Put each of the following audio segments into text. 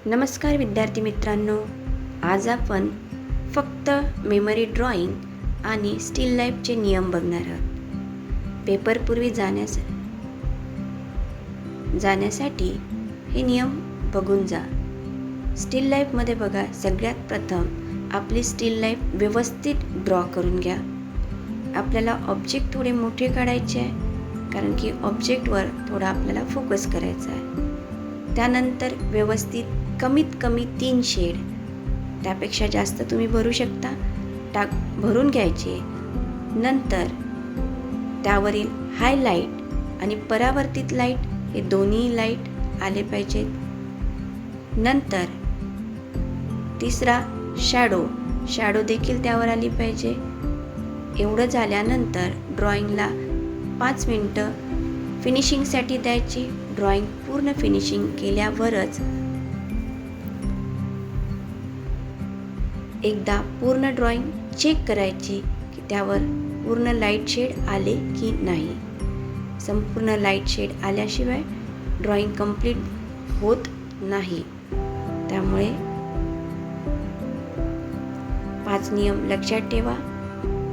नमस्कार विद्यार्थी मित्रांनो, आज आपण फक्त मेमरी ड्रॉइंग आणि स्टील लाईफचे नियम बघणार आहोत। पेपरपूर्वी जाण्यासाठी हे नियम बघून जा। स्टील लाईफमध्ये बघा, सगळ्यात प्रथम आपली स्टील लाईफ व्यवस्थित ड्रॉ करून घ्या। आपल्याला ऑब्जेक्ट थोडे मोठे काढायचे आहे, कारण की ऑब्जेक्टवर थोडा आपल्याला फोकस करायचा आहे। त्यानंतर व्यवस्थित कमीत कमी 3 शेड, त्यापेक्षा जास्त तुम्ही भरू शकता, भरून घ्यायचे। नंतर त्यावरील हायलाईट आणि परावर्तित लाईट हे दोन्ही लाईट आले पाहिजेत। नंतर तिसरा शॅडो देखील त्यावर आली पाहिजे। एवढं झाल्यानंतर ड्रॉइंगला 5 मिनिटं फिनिशिंगसाठी द्यायची। ड्रॉइंग पूर्ण फिनिशिंग केल्यावरच एकदा पूर्ण ड्रॉइंग चेक करायची की त्यावर पूर्ण लाईट शेड आले की नाही। संपूर्ण लाईट शेड आल्याशिवाय ड्रॉइंग कंप्लीट होत नाही। त्यामुळे 5 नियम लक्षात ठेवा।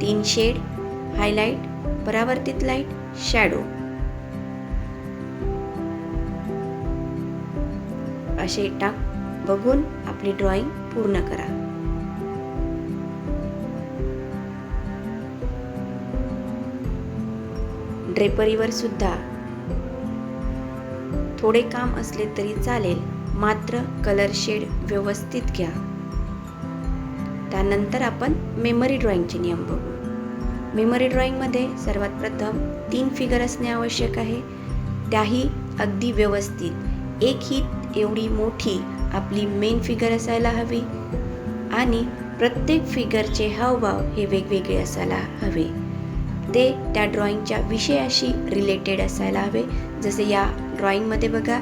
3 शेड, हायलाइट, परावर्तित लाईट, शॅडो असे बघून आपली ड्रॉइंग पूर्ण करा। ड्रेपरीवर सुद्धा थोडे काम असले तरी चालेल, मात्र कलर शेड व्यवस्थित घ्या। त्यानंतर आपण मेमरी ड्रॉइंगचे नियम बघू। मेमरी ड्रॉइंगमध्ये सर्वात प्रथम 3 फिगर असणे आवश्यक आहे, त्याही अगदी व्यवस्थित। एक ही एवढी मोठी आपली मेन फिगर असायला हवी आणि प्रत्येक फिगरचे हावभाव हे वेगवेगळे असायला हवे। ते त्या ड्रॉइंगच्या विषयाशी रिलेटेड असायला हवे। जसे या ड्रॉइंगमध्ये बघा,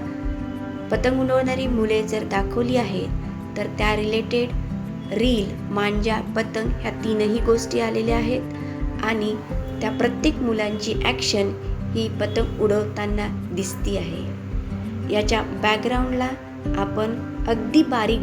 पतंग उडवणारी मुले जर दाखवली आहेत तर त्या रिलेटेड रील, मांजा, पतंग ह्या 3ही गोष्टी आलेल्या आहेत आणि त्या प्रत्येक मुलांची ॲक्शन ही पतंग उडवताना दिसती आहे। याच्या बॅकग्राऊंडला आपण अगदी बारीक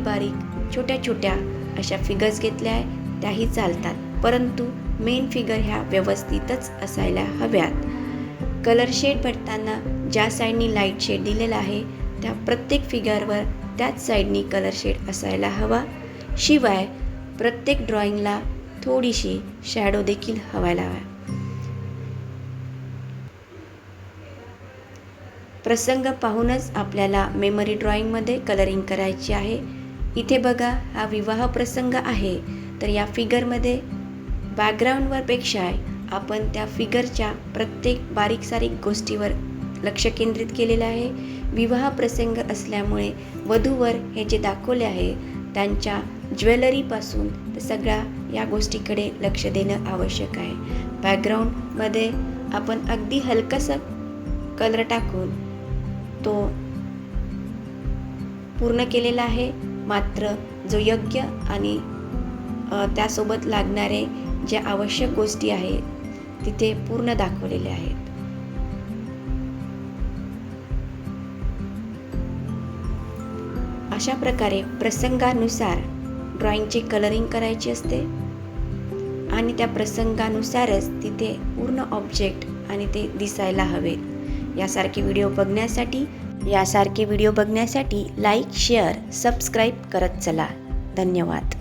छोट्या छोट्या अशा फिगर्स घेतल्या आहे, त्याही चालतात, परंतु मेन फिगर ह्या व्यवस्थितच असायला हव्यात। कलर शेड भरताना ज्या साईडनी लाईट शेड दिलेला आहे त्या प्रत्येक फिगरवर त्याच साईडनी कलर शेड असायला हवा। शिवाय प्रत्येक ड्रॉइंगला थोडीशी शॅडो देखील हवायला हवा। प्रसंग पाहूनच आपल्याला मेमरी ड्रॉइंगमध्ये कलरिंग करायची आहे। इथे बघा, हा विवाह प्रसंग आहे, तर या फिगरमध्ये बॅकग्राऊंडवर पेक्षा आपण त्या फिगरच्या प्रत्येक बारीक गोष्टीवर लक्ष केंद्रित केलेलं आहे। विवाह प्रसंग असल्यामुळे वधूवर हे जे दाखवले आहे त्यांच्या ज्वेलरीपासून तर सगळ्या या गोष्टीकडे लक्ष देणं आवश्यक आहे। बॅकग्राऊंडमध्ये आपण अगदी हलकासा कलर टाकून तो पूर्ण केलेला आहे, मात्र जो योग्य आणि त्यासोबत लागणारे ज्या आवश्यक गोष्टी आहेत तिथे पूर्ण दाखवलेले आहेत। अशा प्रकारे प्रसंगानुसार ड्रॉइंगची कलरिंग करायची असते आणि त्या प्रसंगानुसारच तिथे पूर्ण ऑब्जेक्ट आणि ते दिसायला हवे। यासारखे व्हिडिओ बघण्यासाठी लाईक, शेअर, सबस्क्राईब करत चला। धन्यवाद।